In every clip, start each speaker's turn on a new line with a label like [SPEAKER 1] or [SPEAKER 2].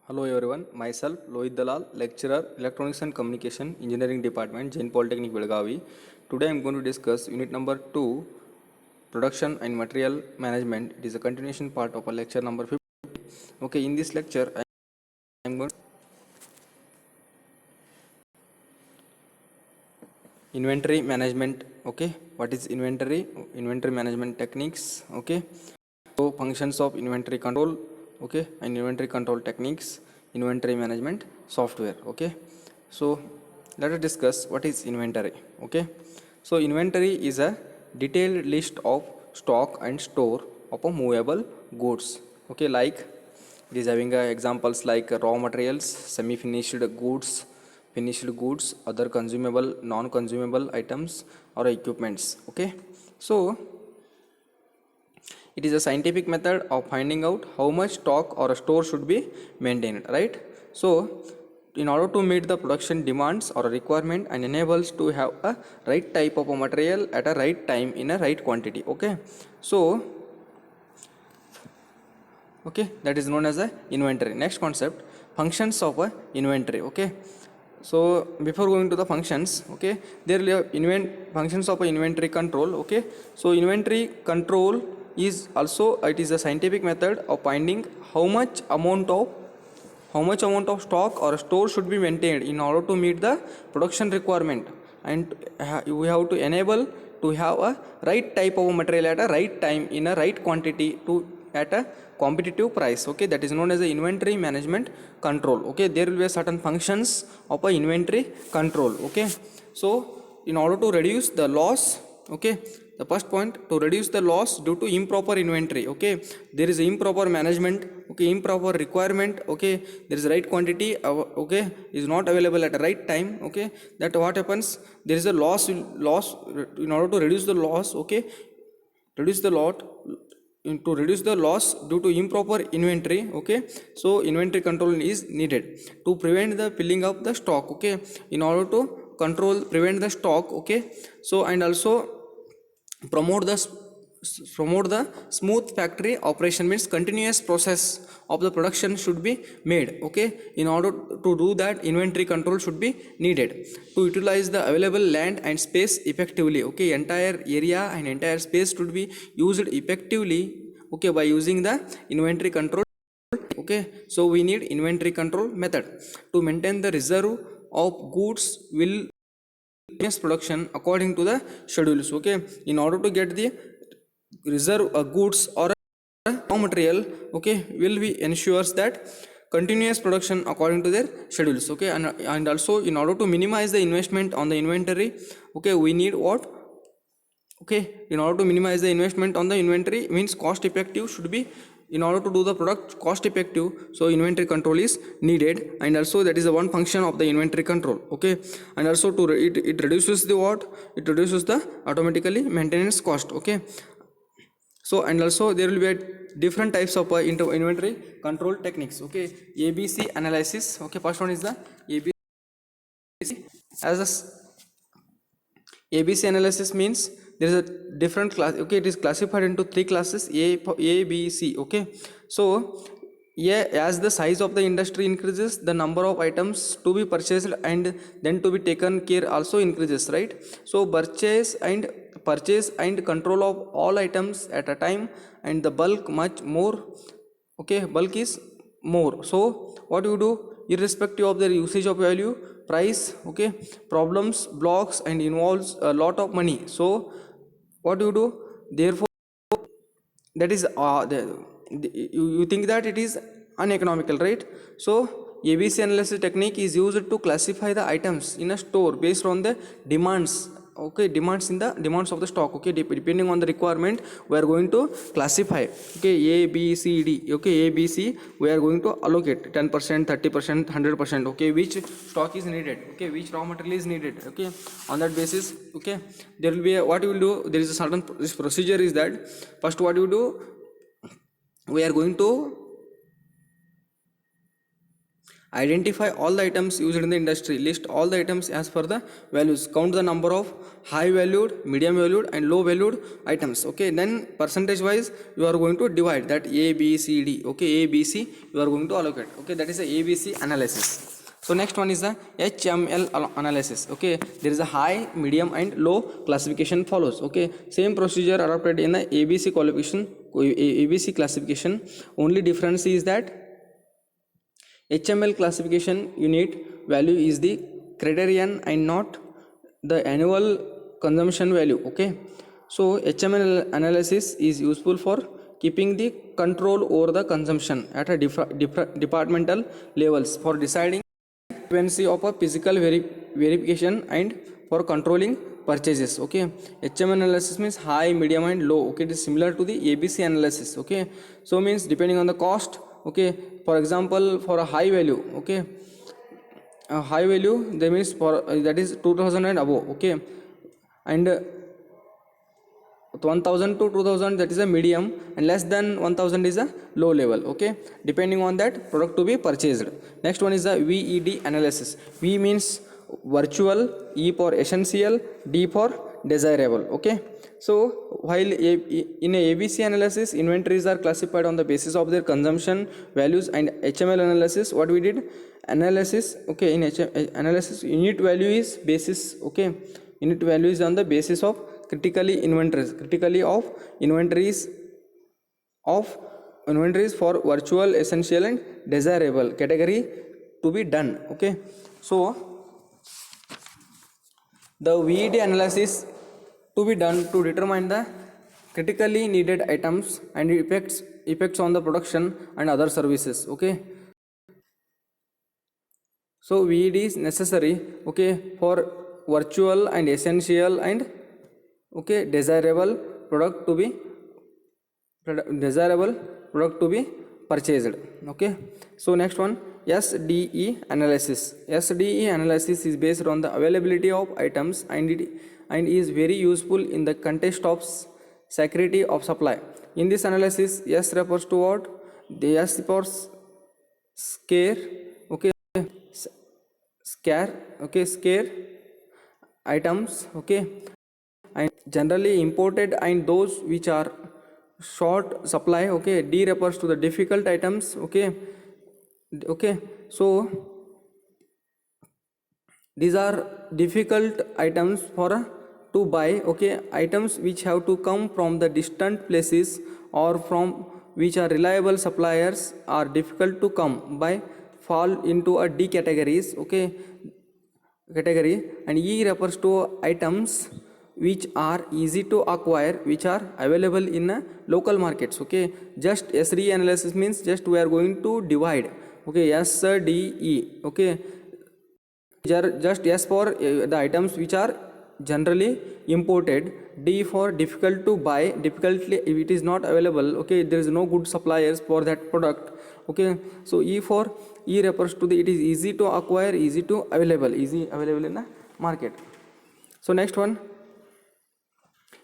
[SPEAKER 1] Hello everyone, myself Lohit Dalal, lecturer, Electronics and Communication Engineering Department, Jain Polytechnic Belgavi. Today I am going to discuss unit number 2, Production and Material Management. It is a continuation part of a lecture number 50. Okay, in this lecture I am going to inventory management. Okay, what is inventory? Inventory management techniques. Okay, so functions of inventory control. Okay, and inventory control techniques, inventory management software. Okay, so let us discuss what is inventory. Okay, so inventory is a detailed list of stock and store of a movable goods. Okay, like it is having examples like raw materials, semi finished goods, finished goods, other consumable, non consumable items or equipments. Okay, so it is a scientific method of finding out how much stock or a store should be maintained, right? So, in order to meet the production demands or a requirement and enables to have a right type of a material at a right time in a right quantity. Okay, so that is known as a inventory. Next concept, functions of a inventory. Okay, so before going to the functions, okay, there will be functions of a inventory control. Okay, so inventory control is also, it is a scientific method of finding how much amount of stock or store should be maintained in order to meet the production requirement, and we have to enable to have a right type of material at a right time in a right quantity to at a competitive price. Okay, that is known as the inventory management control. Okay, there will be a certain functions of a inventory control. Okay, so in order to reduce the loss, okay, the first point, to reduce the loss due to improper inventory. Okay, there is improper management. Okay, improper requirement. Okay, there is right quantity okay, is not available at the right time. Okay, that what happens, there is a loss. In order to reduce the loss, okay, reduce the lot to reduce the loss due to improper inventory. Okay, so inventory control is needed to prevent the filling up the stock. Okay, in order to prevent the stock. Okay, so and also promote the promote the smooth factory operation, means continuous process of the production should be made. Okay, in order to do that, inventory control should be needed to utilize the available land and space effectively. Okay, entire area and entire space should be used effectively. Okay, by using the inventory control. Okay, so we need inventory control method to maintain the reserve of goods will production according to the schedules. Okay, in order to get the reserve goods or raw material, okay, will be ensures that continuous production according to their schedules. Okay, and also in order to minimize the investment on the inventory, okay, we need what, okay, in order to minimize the investment on the inventory, means cost effective should be, in order to do the product cost effective, so inventory control is needed. And also that is the one function of the inventory control. Okay, and also it reduces the what, it reduces the automatically maintenance cost. Okay, so and also there will be different types of inventory control techniques. Okay, ABC analysis. Okay, first one is the ABC. As a ABC analysis means there is a different class. Okay, it is classified into three classes, A, B, C. Okay, so yeah, as the size of the industry increases, the number of items to be purchased and then to be taken care also increases, right? So purchase and control of all items at a time, and the bulk much more. Okay, bulk is more. So what you do, irrespective of their usage of value, price, okay, problems blocks and involves a lot of money. So what you do, therefore that is you think that it is uneconomical, right? So ABC analysis technique is used to classify the items in a store based on the demands. Okay, demands of the stock. Okay, depending on the requirement, we are going to classify. Okay, A, B, C, D. Okay, A, B, C, we are going to allocate 10%, 30%, 100%. Okay, which stock is needed, okay, which raw material is needed. Okay, on that basis, okay, there will be what you will do, there is a certain this procedure is that first what you do, we are going to Identify all the items used in the industry. List all the items as per the values. Count the number of high valued, medium valued and low valued items. Okay, then percentage wise you are going to divide that A, B, C, D. Okay, A, B, C you are going to allocate. Okay, that is the ABC analysis. So next one is the HML analysis. Okay, there is a high, medium and low classification follows. Okay, same procedure adopted in the ABC qualification, ABC classification. Only difference is that HML classification unit value is the criterion and not the annual consumption value. Okay, so HML analysis is useful for keeping the control over the consumption at a departmental levels, for deciding frequency of a physical verification and for controlling purchases. Okay, HML analysis means high, medium and low. Okay, it is similar to the ABC analysis. Okay, so means depending on the cost. Okay, for example, for a high value, okay, a high value that means for that is 2000 and above. Okay, and 1000 to 2000 that is a medium, and less than 1000 is a low level. Okay, depending on that product to be purchased. Next one is the VED analysis. V means virtual, E for essential, D for desirable. Okay, so while in a ABC analysis inventories are classified on the basis of their consumption values, and HML analysis what we did analysis, okay, in analysis unit value is basis. Okay, unit value is on the basis of critically of inventories for virtual, essential and desirable category to be done. Okay, so the VED analysis to be done to determine the critically needed items and effects on the production and other services. Okay, so VED is necessary, okay, for virtual and essential and okay desirable product to be purchased. Okay, so next one, SDE analysis. SDE analysis is based on the availability of items and is very useful in the context of security of supply. In this analysis, S refers to what? The S for scare, okay, scare items, okay, and generally imported and those which are short supply. Okay, D refers to the difficult items. Okay, so these are difficult items for to buy. Okay, items which have to come from the distant places or from which are reliable suppliers are difficult to come by, fall into a D categories. Okay, category. And E refers to items which are easy to acquire, which are available in local markets. Okay, just SDE analysis means just we are going to divide. Okay, SDE. Okay, just S for the items which are generally imported, D for difficult to buy, difficultly if it is not available. Okay, there is no good suppliers for that product. Okay, so E refers to the it is easy to acquire, easy available in the market. So next one,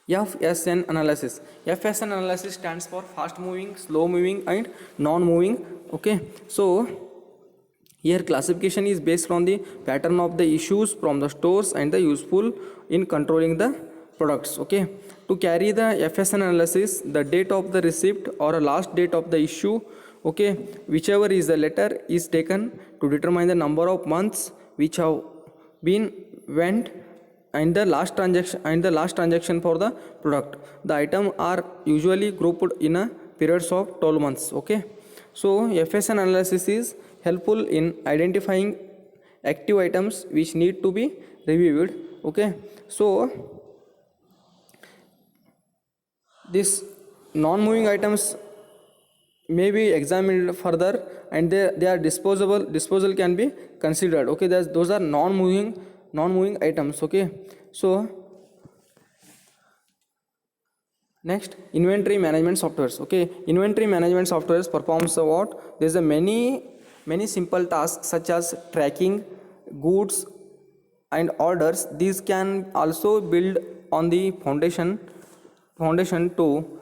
[SPEAKER 1] FSN analysis. FSN analysis stands for fast moving, slow moving and non moving. Okay, so here classification is based on the pattern of the issues from the stores and the useful in controlling the products. Okay, to carry the FSN analysis, the date of the receipt or a last date of the issue, okay, whichever is the letter is taken to determine the number of months which have been went and the last transaction for the product. The item are usually grouped in a periods of 12 months. Okay, so FSN analysis is helpful in identifying active items which need to be reviewed. Okay, so this non-moving items may be examined further and they are disposal can be considered. Okay, those are non-moving items. Okay, so next, inventory management softwares. Okay, inventory management softwares performs what? There's a many simple tasks such as tracking goods and orders. These can also build on the foundation to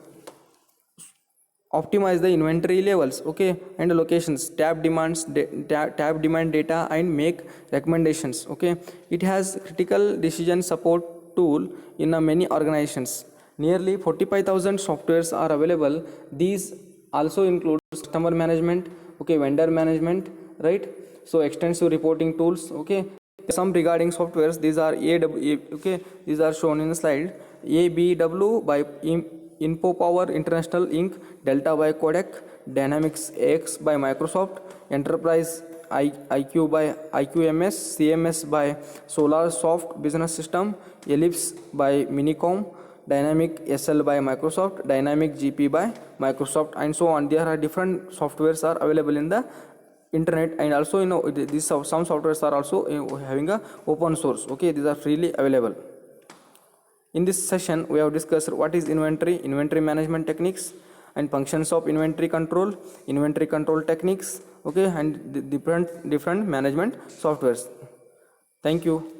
[SPEAKER 1] optimize the inventory levels, okay, and locations, tab demand data, and make recommendations, okay. It has critical decision support tool in many organizations. Nearly 45,000 softwares are available. These also include customer management, okay, vendor management, right? So extensive reporting tools, okay. Some regarding softwares, these are okay, these are shown in the slide. ABW by InfoPower International Inc., Delta by Kodak, Dynamics AX by Microsoft, Enterprise IQ by IQMS, CMS by SolarSoft Business System, Ellipse by Minicom, Dynamic SL by Microsoft, Dynamic GP by Microsoft, and so on. There are different softwares are available in the internet, and also these some softwares are also having a open source, okay. These are freely available. In this session we have discussed what is inventory management techniques, and functions of inventory control techniques, okay, and the different management softwares. Thank you.